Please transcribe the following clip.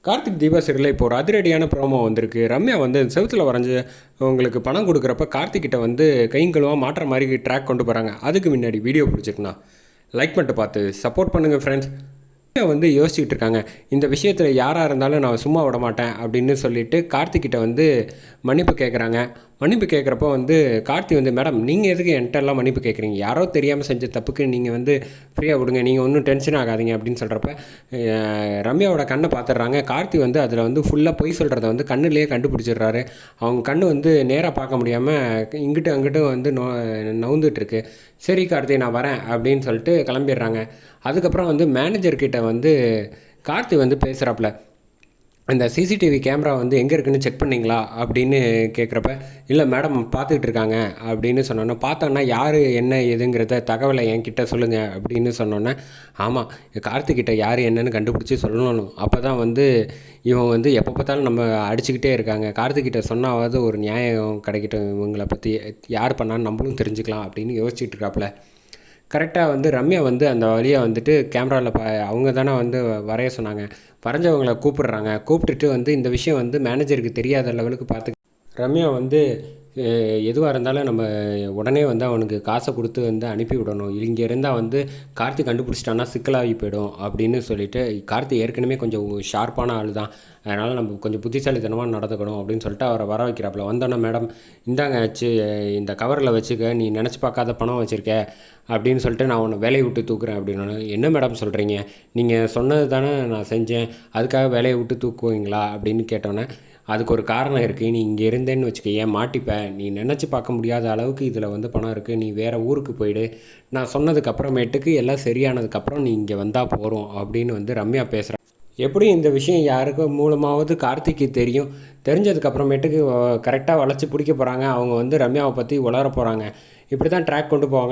கார்த்திக் தீபா சீரியலில் இப்போ ஒரு அதிரடியான ப்ரோமோ வந்திருக்கு. ரம்யா வந்து செவுத்துல வரைஞ்சு உங்களுக்கு பணம் கொடுக்குறப்ப கார்த்திக்கிட்ட வந்து கைங்களும் மாற்ற மாதிரி ட்ராக் கொண்டு போகிறாங்க. அதுக்கு முன்னாடி வீடியோ பிடிச்சிருக்குண்ணா லைக் பண்ணிட்டு பார்த்து சப்போர்ட் பண்ணுங்கள் ஃப்ரெண்ட்ஸ். வந்து யோசிச்சுட்டு இருக்காங்க. இந்த விஷயத்தில் யாராக இருந்தாலும் நான் சும்மா விட மாட்டேன் அப்படின்னு சொல்லிட்டு கார்த்திக்கிட்ட வந்து மன்னிப்பு கேட்குறாங்க. மன்னிப்பு கேட்குறப்போ வந்து கார்த்தி வந்து, மேடம் நீங்கள் எதுக்கு என்கிட்ட எல்லாம் மன்னிப்பு கேட்குறீங்க, யாரோ தெரியாமல் செஞ்ச தப்புக்கு நீங்கள் வந்து ஃப்ரீயாக விடுங்க, நீங்கள் ஒன்றும் டென்ஷன் ஆகாதீங்க அப்படின்னு சொல்கிறப்ப ரம்யாவோட கண்ணை பார்த்துடுறாங்க. கார்த்தி வந்து அதில் வந்து ஃபுல்லாக பொய் சொல்கிறத வந்து கண்ணுலேயே கண்டுபிடிச்சிடுறாரு. அவங்க கண்ணு வந்து நேராக பார்க்க முடியாமல் இங்கிட்டு அங்கிட்டும் வந்து நவுந்துட்டுருக்கு. சரி கார்த்தி நான் வரேன் அப்படின்னு சொல்லிட்டு கிளம்பிடுறாங்க. அதுக்கப்புறம் வந்து மேனேஜர்கிட்ட வந்து கார்த்தி வந்து பேசுகிறாப்புல, அந்த சிசிடிவி கேமரா வந்து எங்கே இருக்குன்னு செக் பண்ணிங்களா அப்படின்னு கேட்குறப்ப, இல்லை மேடம் பார்த்துக்கிட்டு இருக்காங்க அப்படின்னு சொன்னோன்னே, பார்த்தோன்னா யார் என்ன ஏதுங்கிறத தகவலை என்கிட்ட சொல்லுங்கள் அப்படின்னு சொன்னோன்னே, ஆமாம் கார்த்திக்கிட்ட யார் என்னன்னு கண்டுபிடிச்சி சொல்லணும், அப்போ தான் வந்து இவன் வந்து எப்போ பார்த்தாலும் நம்ம அடிச்சுக்கிட்டே இருக்காங்க, கார்த்திக்கிட்ட சொன்னாவது ஒரு நியாயம் கிடைக்கட்டும், இவங்களை பற்றி யார் பண்ணான்னு நம்மளும் தெரிஞ்சுக்கலாம் அப்படின்னு யோசிச்சுட்டு இருக்காப்புல. கரெக்டாக வந்து ரம்யா வந்து அந்த வழியாக வந்துட்டு கேமராவில் அவங்க தானே வந்து வரைய சொன்னாங்க. வரைஞ்சவங்கள கூப்பிடுறாங்க. கூப்பிட்டுட்டு வந்து இந்த விஷயம் வந்து மேனேஜருக்கு தெரியாத லெவலுக்கு பார்த்து ரம்யா வந்து எதுவாக இருந்தாலும் நம்ம உடனே வந்து அவனுக்கு காசை கொடுத்து வந்து அனுப்பி விடணும், இங்கே இருந்தால் வந்து கார்த்தி கண்டுபிடிச்சிட்டான்னா சிக்கலாகி போயிடும் அப்படின்னு சொல்லிட்டு, கார்த்தி ஏற்கனவே கொஞ்சம் ஷார்ப்பான ஆள் தான், அதனால் நம்ம கொஞ்சம் புத்திசாலித்தனமாக நடந்துக்கணும் அப்படின்னு சொல்லிட்டு அவரை வர வைக்கிறாப்புல. வந்தோன்னே, மேடம் இந்தாங்க இந்த கவரில் வச்சுக்க, நீ நினச்சி பார்க்காத பணம் வச்சுருக்க அப்படின்னு சொல்லிட்டு நான் உன்னை வேலையை விட்டு தூக்குறேன் அப்படின்னு. என்ன மேடம் சொல்கிறீங்க, நீங்கள் சொன்னது தானே நான் செஞ்சேன், அதுக்காக வேலையை விட்டு தூக்குவீங்களா அப்படின்னு கேட்டோன்னே, அதுக்கு ஒரு காரணம் இருக்குது, நீ இங்கே இருந்தேன்னு வச்சுக்க ஏன் மாட்டிப்ப, நீ நினச்சி பார்க்க முடியாத அளவுக்கு இதில் வந்து பணம் இருக்குது, நீ வேறு ஊருக்கு போயிடு, நான் சொன்னதுக்கப்புறமேட்டுக்கு எல்லாம் சரியானதுக்கப்புறம் நீ இங்கே வந்தால் போகிறோம் அப்படின்னு வந்து ரம்யா பேசுகிறான். எப்படியும் இந்த விஷயம் யாருக்கு மூலமாவது கார்த்திக்கு தெரியும், தெரிஞ்சதுக்கப்புறமேட்டுக்கு கரெக்டாக வளைச்சி பிடிக்க போகிறாங்க. அவங்க வந்து ரம்யாவை பற்றி உளர போகிறாங்க. இப்படி தான் ட்ராக் கொண்டு போவாங்க.